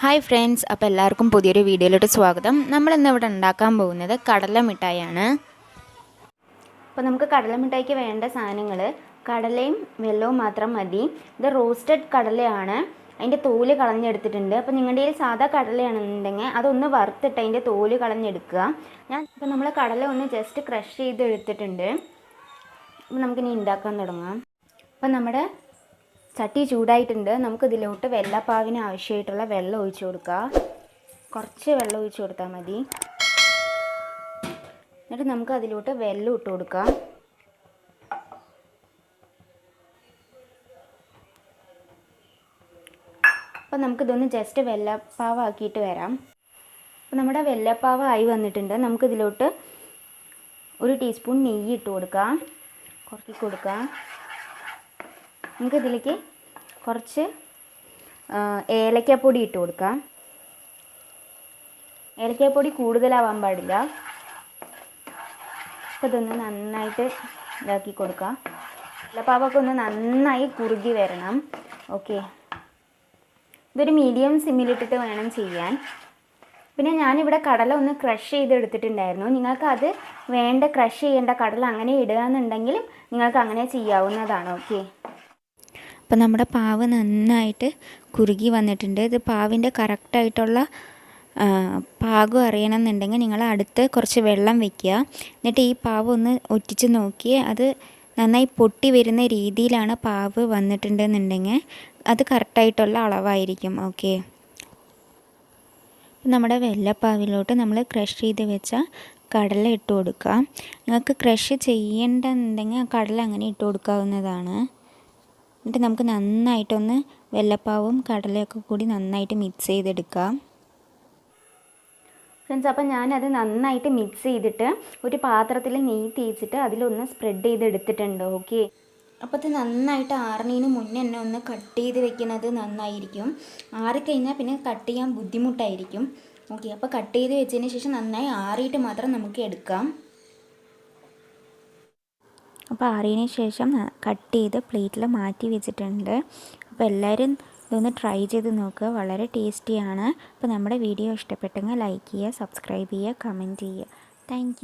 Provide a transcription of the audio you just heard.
Hi friends, അപ്പോൾ എല്ലാവർക്കും പുതിയൊരു വീഡിയോയിലോട്ട് സ്വാഗതം. നമ്മളിന്ന് ഇവിടെ ഉണ്ടാക്കാൻ പോകുന്നത് കടല മിഠായിയാണ്. അപ്പോൾ നമുക്ക് കടല മിഠായിക്ക് വേണ്ട സാധനങ്ങൾ കടലയും വെള്ളവും മാത്രം മതി. ഇത് റോസ്റ്റഡ് കടലയാണ്, അതിൻ്റെ തോല് കളഞ്ഞെടുത്തിട്ടുണ്ട്. അപ്പോൾ നിങ്ങളുടെ കയ്യിൽ സാധാ കടലയാണെന്നുണ്ടെങ്കിൽ അതൊന്ന് വറുത്തിട്ട് അതിൻ്റെ തോല് കളഞ്ഞെടുക്കുക. ഇപ്പോൾ നമ്മൾ കടല ഒന്ന് ജസ്റ്റ് ക്രഷ് ചെയ്ത് എടുത്തിട്ടുണ്ട്. അപ്പോൾ നമുക്കിനി ഉണ്ടാക്കാൻ തുടങ്ങാം. അപ്പോൾ നമ്മുടെ ചട്ടി ചൂടായിട്ടുണ്ട്. നമുക്കിതിലോട്ട് വെള്ളപ്പാവിന് ആവശ്യമായിട്ടുള്ള വെള്ളം ഒഴിച്ചു കൊടുക്കാം. കുറച്ച് വെള്ളം ഒഴിച്ചു കൊടുത്താൽ മതി. എന്നിട്ട് നമുക്ക് അതിലോട്ട് വെള്ളം ഇട്ട് കൊടുക്കാം. അപ്പോൾ നമുക്കിതൊന്ന് ജസ്റ്റ് വെള്ളപ്പാവാക്കിയിട്ട് വരാം. അപ്പോൾ നമ്മുടെ വെള്ളപ്പാവായി വന്നിട്ടുണ്ട്. നമുക്കിതിലോട്ട് 1 ടീസ്പൂൺ നെയ്യ് ഇട്ട് കൊടുക്കാം. കുറച്ച് കൊടുക്കാം. നമുക്കിതിലേക്ക് കുറച്ച് ഏലക്കപ്പൊടി ഇട്ട് കൊടുക്കാം. ഏലക്കപ്പൊടി കൂടുതലാവാൻ പാടില്ല. അപ്പോൾ ഇതൊന്ന് നന്നായിട്ട് ഇതാക്കി കൊടുക്കാം. വെള്ളപ്പാവൊക്കെ ഒന്ന് നന്നായി കുറുകി വരണം. ഓക്കെ, ഇതൊരു മീഡിയം സിമ്മിലിട്ടിട്ട് വേണം ചെയ്യാൻ. പിന്നെ ഞാനിവിടെ കടല ഒന്ന് ക്രഷ് ചെയ്തെടുത്തിട്ടുണ്ടായിരുന്നു. നിങ്ങൾക്ക് അത് വേണ്ട ക്രഷ് ചെയ്യേണ്ട കടല അങ്ങനെ ഇടുക എന്നുണ്ടെങ്കിൽ നിങ്ങൾക്ക് അങ്ങനെ ചെയ്യാവുന്നതാണ്. ഓക്കെ, അപ്പോൾ നമ്മുടെ പാവ് നന്നായിട്ട് കുറുകി വന്നിട്ടുണ്ട്. ഇത് പാവിൻ്റെ കറക്റ്റായിട്ടുള്ള പാകം അറിയണമെന്നുണ്ടെങ്കിൽ നിങ്ങൾ അടുത്ത് കുറച്ച് വെള്ളം വെക്കുക. എന്നിട്ട് ഈ പാവ് ഒന്ന് ഒറ്റിച്ച് നോക്കി അത് നന്നായി പൊട്ടി വരുന്ന രീതിയിലാണ് പാവ് വന്നിട്ടുണ്ടെന്നുണ്ടെങ്കിൽ അത് കറക്റ്റായിട്ടുള്ള അളവായിരിക്കും. ഓക്കെ, നമ്മുടെ വെള്ളപ്പാവിലോട്ട് നമ്മൾ ക്രഷ് ചെയ്ത് വെച്ച കടല ഇട്ട് കൊടുക്കുക. നിങ്ങൾക്ക് ക്രഷ് ചെയ്യേണ്ടെന്നുണ്ടെങ്കിൽ കടല അങ്ങനെ ഇട്ട് കൊടുക്കാവുന്നതാണ്. എന്നിട്ട് നമുക്ക് നന്നായിട്ടൊന്ന് വെള്ളപ്പാവും കടലയൊക്കെ കൂടി നന്നായിട്ട് മിക്സ് ചെയ്തെടുക്കാം. ഫ്രണ്ട്സ്, അപ്പോൾ ഞാനത് നന്നായിട്ട് മിക്സ് ചെയ്തിട്ട് ഒരു പാത്രത്തിൽ നെയ്യ് തേച്ചിട്ട് അതിലൊന്ന് സ്പ്രെഡ് ചെയ്തെടുത്തിട്ടുണ്ട്. ഓക്കെ, അപ്പോൾ ഇത് നന്നായിട്ട് ആറുന്നതിന് മുന്നേ തന്നെ ഒന്ന് കട്ട് ചെയ്ത് വെക്കുന്നത് നന്നായിരിക്കും. ആറിക്കഴിഞ്ഞാൽ പിന്നെ കട്ട് ചെയ്യാൻ ബുദ്ധിമുട്ടായിരിക്കും. ഓക്കെ, അപ്പോൾ കട്ട് ചെയ്ത് വെച്ചതിന് ശേഷം നന്നായി ആറിയിട്ട് മാത്രം നമുക്ക് എടുക്കാം. അപ്പോൾ ആറിയതിന് ശേഷം കട്ട് ചെയ്ത് പ്ലേറ്റിൽ മാറ്റി വെച്ചിട്ടുണ്ട്. അപ്പോൾ എല്ലാവരും ഇതൊന്ന് ട്രൈ ചെയ്ത് നോക്കുക, വളരെ ടേസ്റ്റിയാണ്. അപ്പോൾ നമ്മുടെ വീഡിയോ ഇഷ്ടപ്പെട്ടെങ്കിൽ ലൈക്ക് ചെയ്യുക, സബ്സ്ക്രൈബ് ചെയ്യുക, കമൻറ്റ് ചെയ്യുക. താങ്ക്